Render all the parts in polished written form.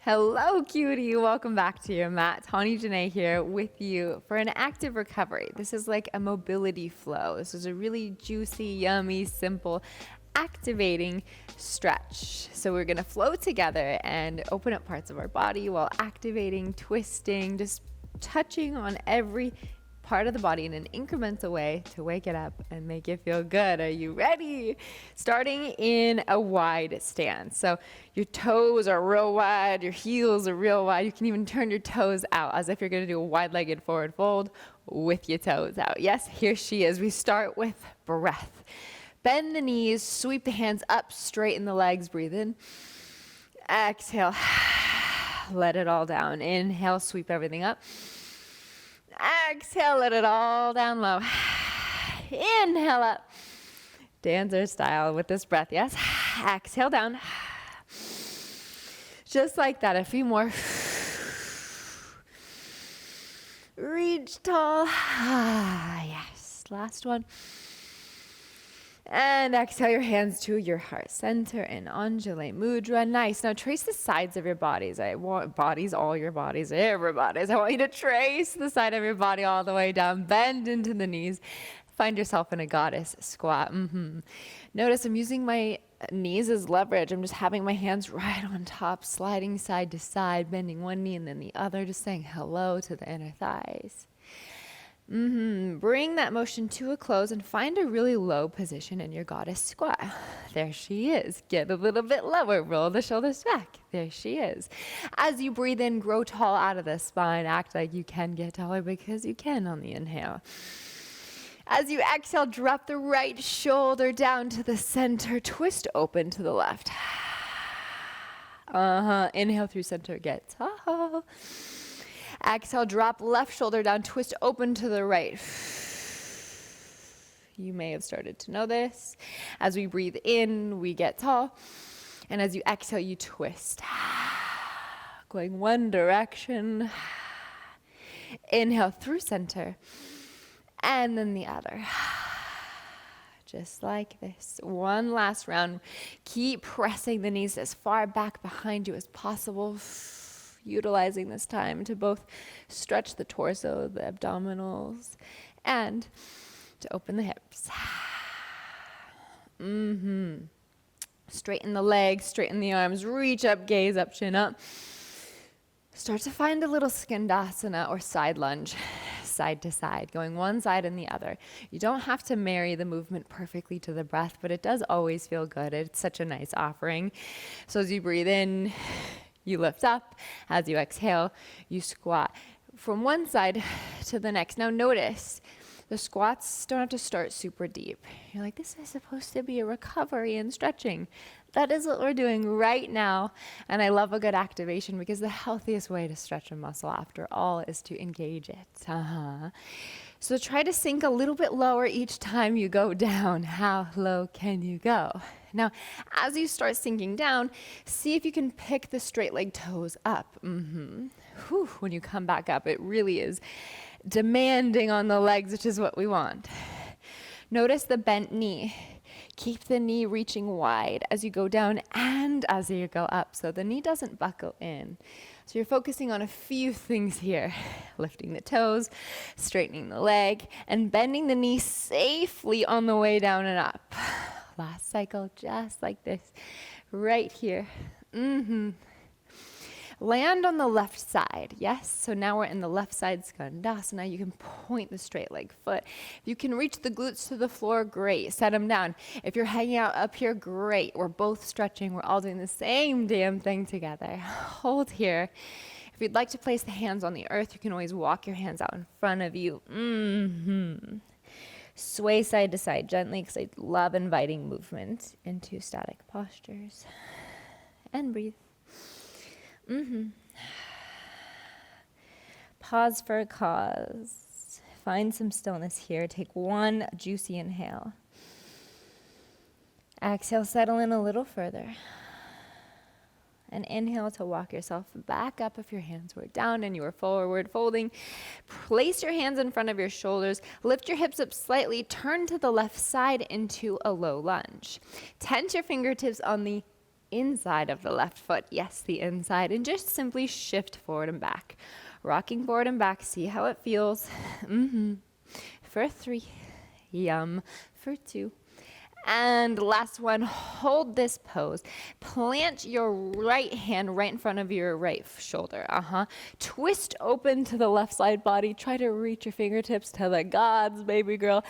Hello, cutie. Welcome back to your mat. Tawny Janae here with you for an active recovery. This is like a mobility flow. This is a really juicy, yummy, simple, activating stretch. So we're going to flow together and open up parts of our body while activating, twisting, just touching on every part of the body in an incremental way to wake it up and make it feel good. Are you ready? Starting in a wide stance. So your toes are real wide, your heels are real wide. You can even turn your toes out as if you're going to do a wide-legged forward fold with your toes out. Yes, here she is. We start with breath. Bend the knees, sweep the hands up, straighten the legs, breathe in. Exhale, let it all down. Inhale, sweep everything up. Exhale, let it all down low. Inhale up. Dancer style with this breath, yes? Exhale down. Just like that, a few more. Reach tall. Yes, last one. And exhale your hands to your heart center in Undulate Mudra. Nice. Now trace the sides of your bodies. I want bodies, all your bodies, everybody's. I want you to trace the side of your body all the way down. Bend into the knees. Find yourself in a goddess squat. Notice I'm using my knees as leverage. I'm just having my hands right on top, sliding side to side, bending one knee and then the other, just saying hello to the inner thighs. Bring that motion to a close and find a really low position in your goddess squat. There she is. Get a little bit lower. Roll the shoulders back. There she is. As you breathe in, grow tall out of the spine. Act like you can get taller because you can on the inhale. As you exhale, drop the right shoulder down to the center. Twist open to the left. Inhale through center. Get tall. Exhale, drop left shoulder down, twist open to the right. You may have started to know this. As we breathe in, we get tall. And as you exhale, you twist. Going one direction. Inhale through center. And then the other. Just like this. One last round. Keep pressing the knees as far back behind you as possible. Utilizing this time to both stretch the torso, the abdominals, and to open the hips. Straighten the legs, straighten the arms, reach up, gaze up, chin up. Start to find a little Skandasana or side lunge, side to side, going one side and the other. You don't have to marry the movement perfectly to the breath, but it does always feel good. It's such a nice offering. So as you breathe in, you lift up. As you exhale, you squat from one side to the next. Now notice, the squats don't have to start super deep. You're like, this is supposed to be a recovery and stretching. That is what we're doing right now. And I love a good activation because the healthiest way to stretch a muscle, after all, is to engage it. So try to sink a little bit lower each time you go down. How low can you go? Now, as you start sinking down, see if you can pick the straight leg toes up. When you come back up, it really is demanding on the legs, which is what we want. Notice the bent knee. Keep the knee reaching wide as you go down and as you go up, so the knee doesn't buckle in. So you're focusing on a few things here. Lifting the toes, straightening the leg, and bending the knee safely on the way down and up. Last cycle, just like this, right here. Land on the left side, yes? So now we're in the left side Skandasana. You can point the straight leg foot. If you can reach the glutes to the floor, great. Set them down. If you're hanging out up here, great. We're both stretching. We're all doing the same damn thing together. Hold here. If you'd like to place the hands on the earth, you can always walk your hands out in front of you. Sway side to side gently, because I love inviting movement into static postures. And breathe. Pause for a cause. Find some stillness here. Take one juicy inhale. Exhale, settle in a little further. And inhale to walk yourself back up if your hands were down and you were forward folding. Place your hands in front of your shoulders. Lift your hips up slightly. Turn to the left side into a low lunge. Tense your fingertips on the inside of the left foot. Yes, the inside. And just simply shift forward and back. Rocking forward and back. See how it feels. For 3. Yum. For 2. And last one, hold this pose. Plant your right hand right in front of your right shoulder. Twist open to the left side body. Try to reach your fingertips to the gods, baby girl.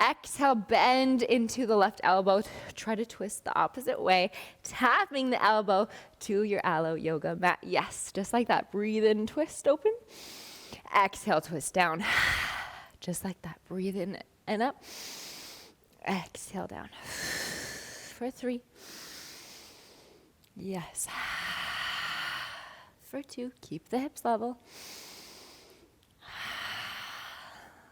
Exhale, bend into the left elbow. Try to twist the opposite way, tapping the elbow to your aloe yoga mat. Yes, just like that. Breathe in, twist open. Exhale, twist down. Just like that. Breathe in and up. Exhale down. For 3. Yes. For 2. Keep the hips level.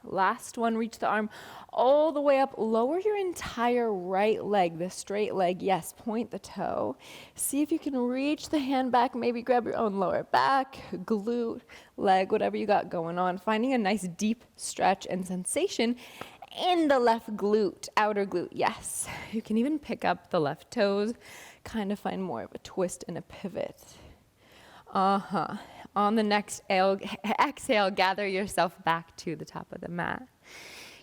Last one, reach the arm all the way up. Lower your entire right leg, the straight leg. Yes, point the toe. See if you can reach the hand back. Maybe grab your own lower back, glute, leg, whatever you got going on. Finding a nice deep stretch and sensation in the left glute, outer glute. Yes, you can even pick up the left toes, kind of find more of a twist and a pivot. On the next exhale, gather yourself back to the top of the mat.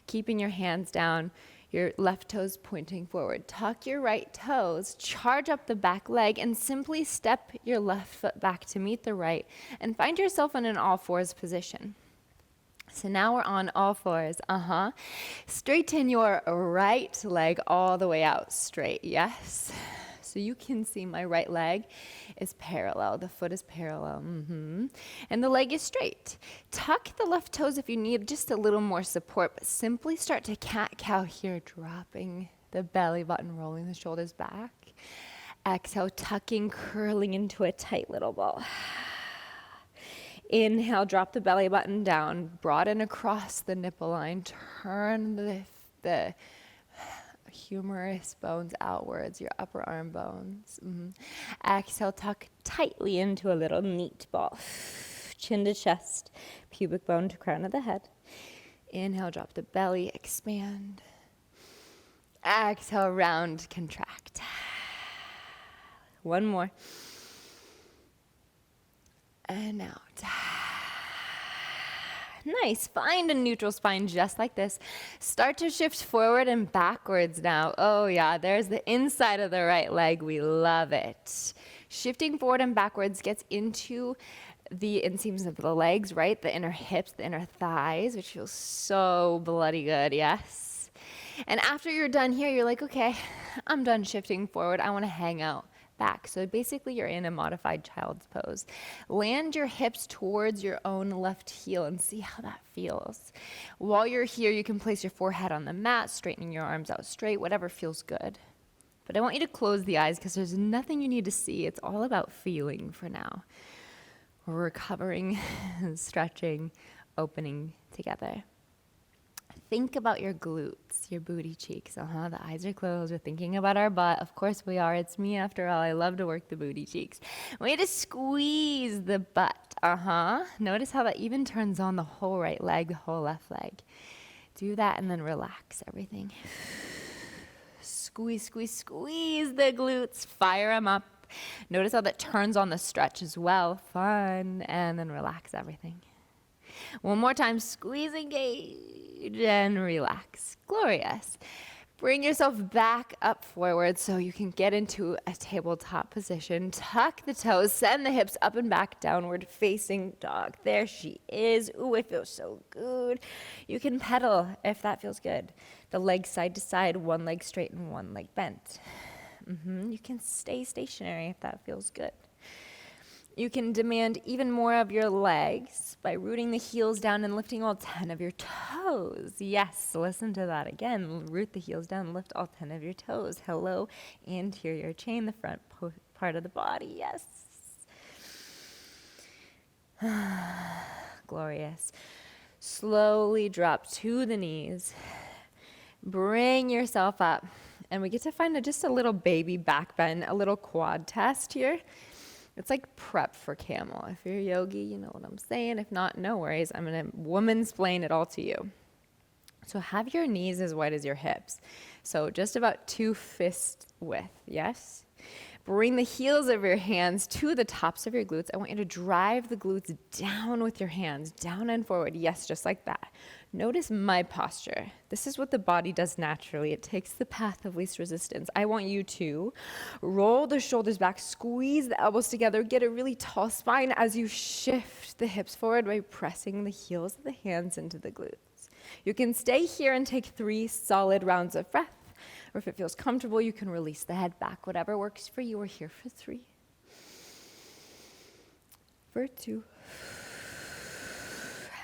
Keeping your hands down, your left toes pointing forward. Tuck your right toes, charge up the back leg, and simply step your left foot back to meet the right, and find yourself in an all fours position. So now we're on all fours. Straighten your right leg all the way out straight. Yes. So you can see my right leg is parallel. The foot is parallel. And the leg is straight. Tuck the left toes if you need just a little more support, but simply start to cat-cow here, dropping the belly button, rolling the shoulders back. Exhale, tucking, curling into a tight little ball. Inhale, drop the belly button down, broaden across the nipple line, turn the humerus bones outwards, your upper arm bones. Exhale, tuck tightly into a little neat ball. Chin to chest, pubic bone to crown of the head. Inhale, drop the belly, expand. Exhale, round, contract. One more. And out. Nice. Find a neutral spine just like this. Start to shift forward and backwards now. Oh yeah, there's the inside of the right leg. We love it. Shifting forward and backwards gets into the inseams of the legs, right? The inner hips, the inner thighs, which feels so bloody good, yes? And after you're done here, you're like, okay, I'm done shifting forward. I want to hang out back. So basically you're in a modified child's pose. Land your hips towards your own left heel and see how that feels. While you're here, you can place your forehead on the mat, straightening your arms out straight, whatever feels good. But I want you to close the eyes because there's nothing you need to see. It's all about feeling for now. We're recovering, stretching, opening together. Think about your glutes, your booty cheeks. The eyes are closed. We're thinking about our butt. Of course we are. It's me after all. I love to work the booty cheeks. We need to squeeze the butt. Notice how that even turns on the whole right leg, the whole left leg. Do that and then relax everything. Squeeze, squeeze, squeeze the glutes. Fire them up. Notice how that turns on the stretch as well. Fun. And then relax everything. One more time. Squeeze, engage, and relax. Glorious. Bring yourself back up forward so you can get into a tabletop position. Tuck the toes. Send the hips up and back, downward facing dog. There she is. Ooh, it feels so good. You can pedal if that feels good. The legs side to side, one leg straight and one leg bent. You can stay stationary if that feels good. You can demand even more of your legs by rooting the heels down and lifting all 10 of your toes. Yes, listen to that again. Root the heels down, lift all 10 of your toes. Hello, anterior chain, the front part of the body. Yes. Glorious. Slowly drop to the knees. Bring yourself up. And we get to find just a little baby back bend, a little quad test here. It's like prep for camel. If you're a yogi, you know what I'm saying. If not, no worries. I'm going to woman-splain it all to you. So have your knees as wide as your hips. So just about 2 fist width, yes? Bring the heels of your hands to the tops of your glutes. I want you to drive the glutes down with your hands, down and forward. Yes, just like that. Notice my posture. This is what the body does naturally. It takes the path of least resistance. I want you to roll the shoulders back, squeeze the elbows together, get a really tall spine as you shift the hips forward by pressing the heels of the hands into the glutes. You can stay here and take 3 solid rounds of breath. Or if it feels comfortable, you can release the head back. Whatever works for you. We're here for 3. For 2.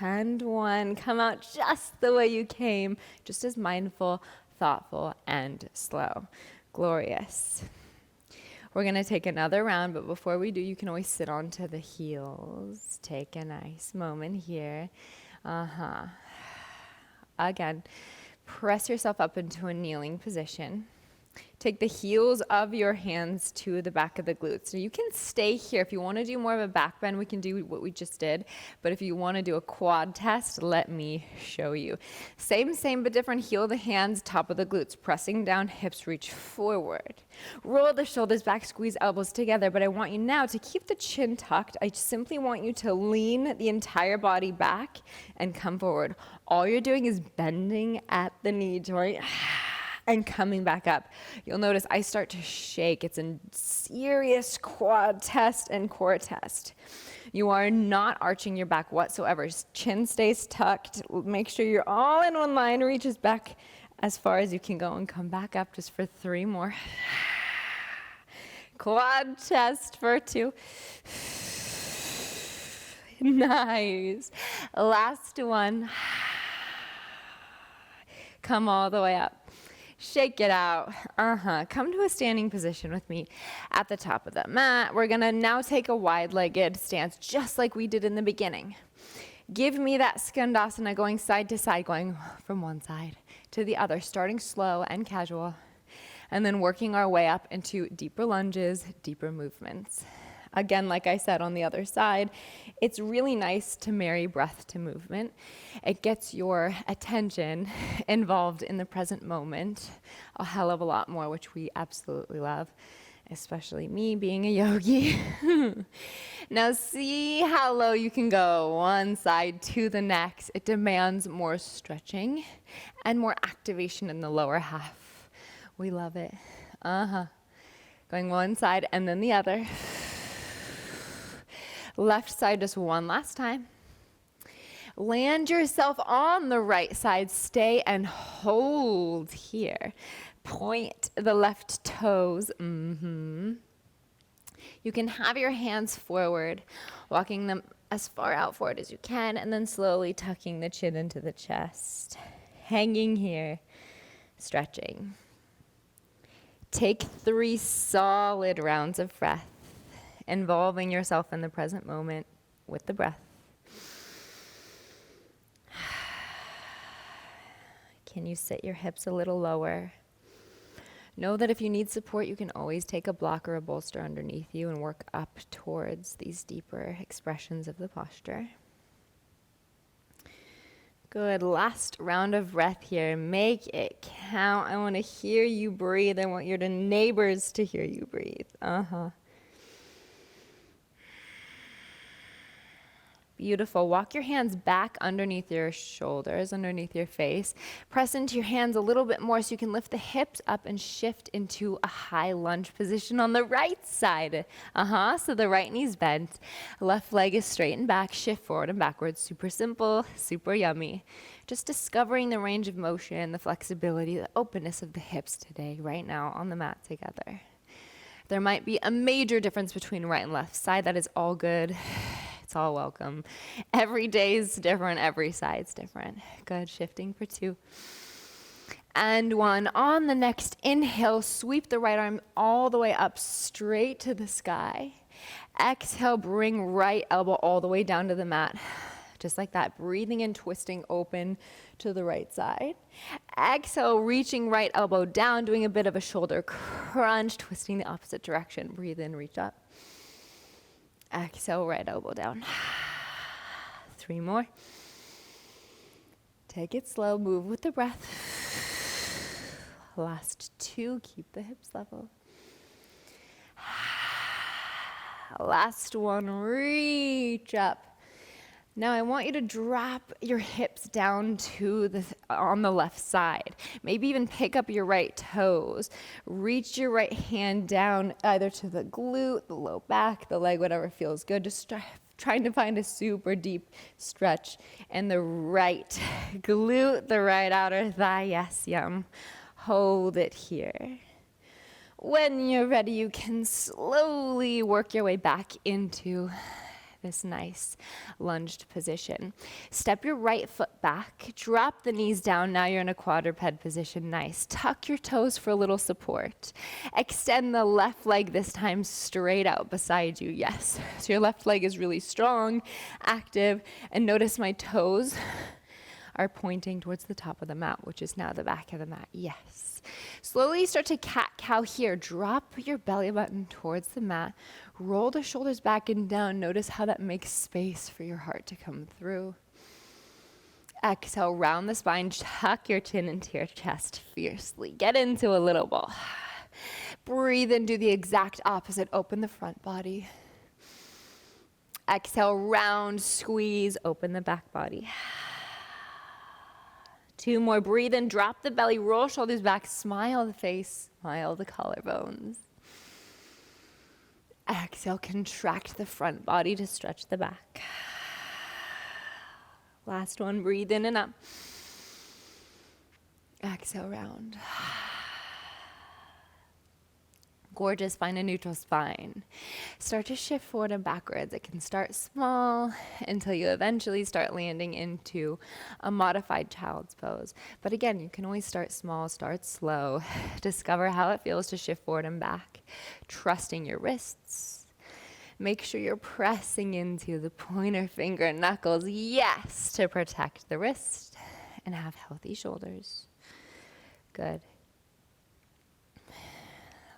And 1. Come out just the way you came. Just as mindful, thoughtful, and slow. Glorious. We're going to take another round, but before we do, you can always sit onto the heels. Take a nice moment here. Again. Press yourself up into a kneeling position. Take the heels of your hands to the back of the glutes. So you can stay here. If you want to do more of a back bend, we can do what we just did. But if you want to do a quad test, let me show you. Same, but different. Heel the hands, top of the glutes. Pressing down, hips reach forward. Roll the shoulders back, squeeze elbows together. But I want you now to keep the chin tucked. I simply want you to lean the entire body back and come forward. All you're doing is bending at the knee joint and coming back up. You'll notice I start to shake. It's a serious quad test and core test. You are not arching your back whatsoever. Chin stays tucked. Make sure you're all in one line. Reaches back as far as you can go and come back up just for 3 more. Quad test for 2. Nice. Last one. Come all the way up. Shake it out. Come to a standing position with me at the top of the mat. We're going to now take a wide-legged stance, just like we did in the beginning. Give me that Skandasana going side to side, going from one side to the other, starting slow and casual, and then working our way up into deeper lunges, deeper movements. Again, like I said on the other side, it's really nice to marry breath to movement. It gets your attention involved in the present moment a hell of a lot more, which we absolutely love, especially me being a yogi. Now see how low you can go, one side to the next. It demands more stretching and more activation in the lower half. We love it. Going one side and then the other. Left side just one last time. Land yourself on the right side. Stay and hold here. Point the left toes. You can have your hands forward, walking them as far out forward as you can, and then slowly tucking the chin into the chest. Hanging here, stretching. Take 3 solid rounds of breath, involving yourself in the present moment with the breath. Can you sit your hips a little lower? Know that if you need support, you can always take a block or a bolster underneath you and work up towards these deeper expressions of the posture. Good. Last round of breath here. Make it count. I want to hear you breathe. I want your neighbors to hear you breathe. Beautiful. Walk your hands back underneath your shoulders, underneath your face. Press into your hands a little bit more so you can lift the hips up and shift into a high lunge position on the right side. So the right knee's bent. Left leg is straight and back. Shift forward and backwards. Super simple, super yummy. Just discovering the range of motion, the flexibility, the openness of the hips today, right now on the mat together. There might be a major difference between right and left side. That is all good. It's all welcome. Every day is different. Every side's different. Good. Shifting for 2. And 1. On the next inhale, sweep the right arm all the way up straight to the sky. Exhale, bring right elbow all the way down to the mat. Just like that. Breathing and twisting open to the right side. Exhale, reaching right elbow down, doing a bit of a shoulder crunch, twisting the opposite direction. Breathe in, reach up. Exhale, right elbow down. 3 more. Take it slow, move with the breath. Last 2, keep the hips level. Last one, reach up. Now I want you to drop your hips down to on the left side. Maybe even pick up your right toes. Reach your right hand down either to the glute, the low back, the leg, whatever feels good. Just trying to find a super deep stretch. And the right glute, the right outer thigh, yes, yum. Hold it here. When you're ready, you can slowly work your way back into this nice lunged position. Step your right foot back, drop the knees down. Now you're in a quadruped position. Nice. Tuck your toes for a little support. Extend the left leg this time straight out beside you. Yes. So your left leg is really strong, active, and notice my toes are pointing towards the top of the mat, which is now the back of the mat. Yes. Slowly start to cat-cow here. Drop your belly button towards the mat. Roll the shoulders back and down. Notice how that makes space for your heart to come through. Exhale, round the spine. Tuck your chin into your chest fiercely. Get into a little ball. Breathe and do the exact opposite. Open the front body. Exhale, round, squeeze, open the back body. 2 more. Breathe in, drop the belly, roll shoulders back, smile the face, smile the collarbones. Exhale, contract the front body to stretch the back. Last one, breathe in and up. Exhale, round. Gorgeous, find a neutral spine. Start to shift forward and backwards. It can start small until you eventually start landing into a modified child's pose. But again, you can always start small, start slow. Discover how it feels to shift forward and back. Trusting your wrists. Make sure you're pressing into the pointer finger knuckles, yes, to protect the wrist and have healthy shoulders. Good.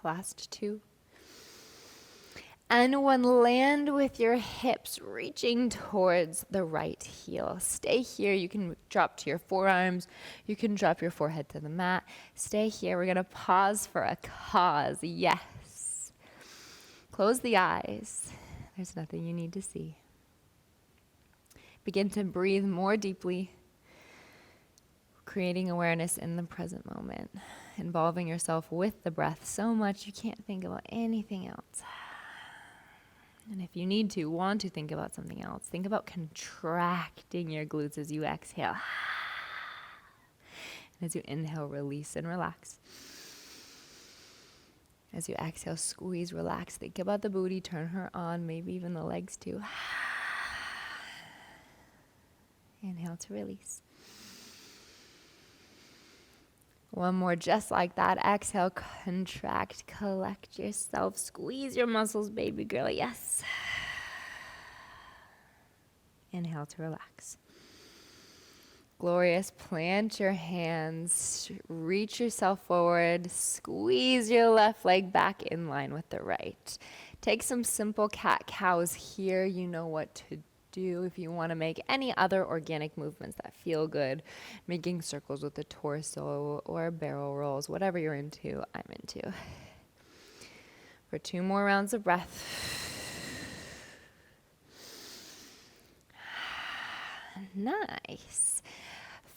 Last 2. And one, land with your hips reaching towards the right heel. Stay here. You can drop to your forearms. You can drop your forehead to the mat. Stay here. We're going to pause for a cause. Yes. Close the eyes. There's nothing you need to see. Begin to breathe more deeply, creating awareness in the present moment, involving yourself with the breath so much you can't think about anything else. And if you need to, want to think about something else, think about contracting your glutes as you exhale. And as you inhale, release and relax. As you exhale, squeeze, relax. Think about the booty, turn her on, maybe even the legs too. Inhale to release. One more, just like that. Exhale, contract, collect yourself, squeeze your muscles, baby girl, yes. Inhale to relax. Glorious, plant your hands, reach yourself forward, squeeze your left leg back in line with the right. Take some simple cat-cows here, you know what to do. If you want to make any other organic movements that feel good, making circles with the torso or barrel rolls, whatever you're into, I'm into. For 2 more rounds of breath. Nice.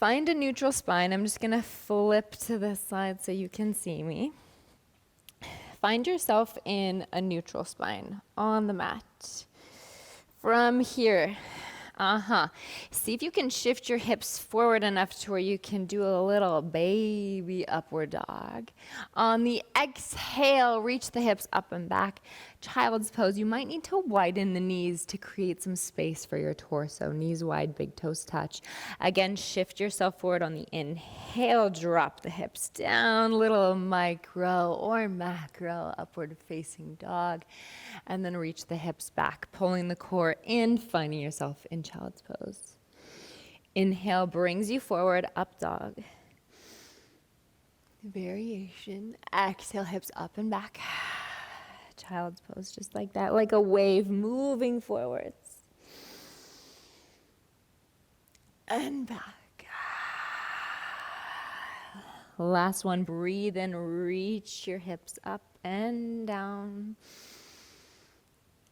Find a neutral spine. I'm just going to flip to this side so you can see me. Find yourself in a neutral spine on the mat. From here, see if you can shift your hips forward enough to where you can do a little baby upward dog. On the exhale, reach the hips up and back. Child's pose, you might need to widen the knees to create some space for your torso. Knees wide, big toes touch. Again, shift yourself forward on the inhale, drop the hips down, little micro or macro upward facing dog. And then reach the hips back, pulling the core in, finding yourself in child's pose. Inhale brings you forward, up dog. Variation. Exhale, hips up and back. Child's pose, just like that, like a wave moving forwards. And back. Last one, breathe in, reach your hips up and down.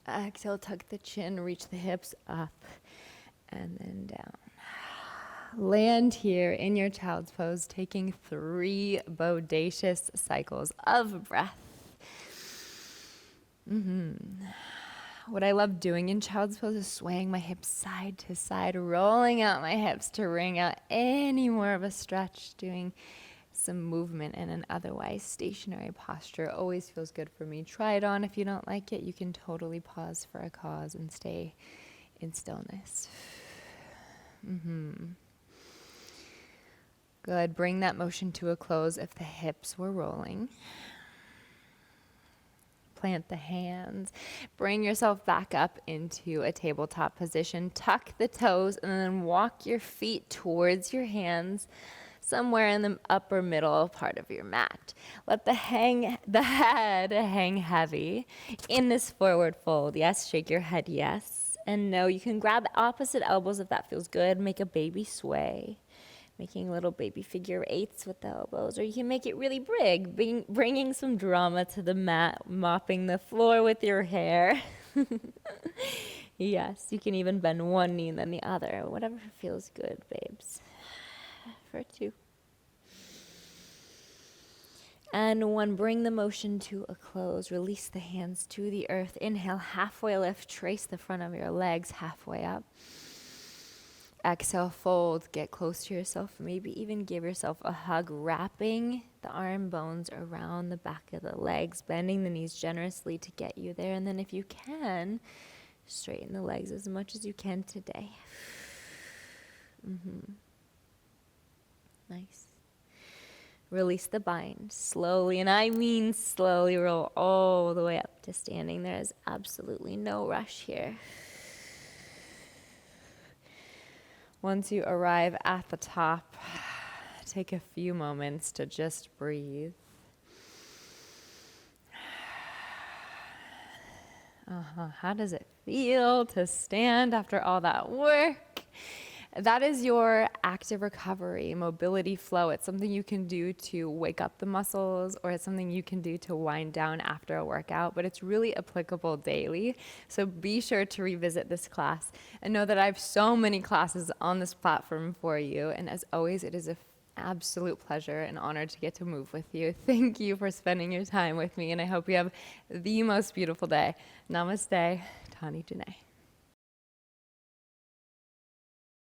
Exhale, tuck the chin, reach the hips up, and then down. Land here in your child's pose, taking 3 bodacious cycles of breath. What I love doing in child's pose is swaying my hips side to side, rolling out my hips to wring out any more of a stretch, doing some movement in an otherwise stationary posture. Always feels good for me. Try it on. If you don't like it, you can totally pause for a cause and stay in stillness. Good. Bring that motion to a close if the hips were rolling. Plant the hands. Bring yourself back up into a tabletop position. Tuck the toes and then walk your feet towards your hands somewhere in the upper middle part of your mat. Let the head hang heavy in this forward fold. Yes, shake your head yes and no. You can grab opposite elbows if that feels good. Make a baby sway. Making little baby figure 8s with the elbows. Or you can make it really big, bringing some drama to the mat, mopping the floor with your hair. Yes, you can even bend one knee and then the other. Whatever feels good, babes. For 2. And 1, bring the motion to a close. Release the hands to the earth. Inhale, halfway lift. Trace the front of your legs halfway up. Exhale, fold, get close to yourself, maybe even give yourself a hug, wrapping the arm bones around the back of the legs, bending the knees generously to get you there. And then if you can, straighten the legs as much as you can today. Nice. Release the bind slowly, and I mean slowly, roll all the way up to standing. There is absolutely no rush here. Once you arrive at the top, take a few moments to just breathe. How does it feel to stand after all that work? That is your active recovery, mobility flow. It's something you can do to wake up the muscles, or it's something you can do to wind down after a workout, but it's really applicable daily. So be sure to revisit this class and know that I have so many classes on this platform for you. And as always, it is an absolute pleasure and honor to get to move with you. Thank you for spending your time with me, and I hope you have the most beautiful day. Namaste, Tawny Janae.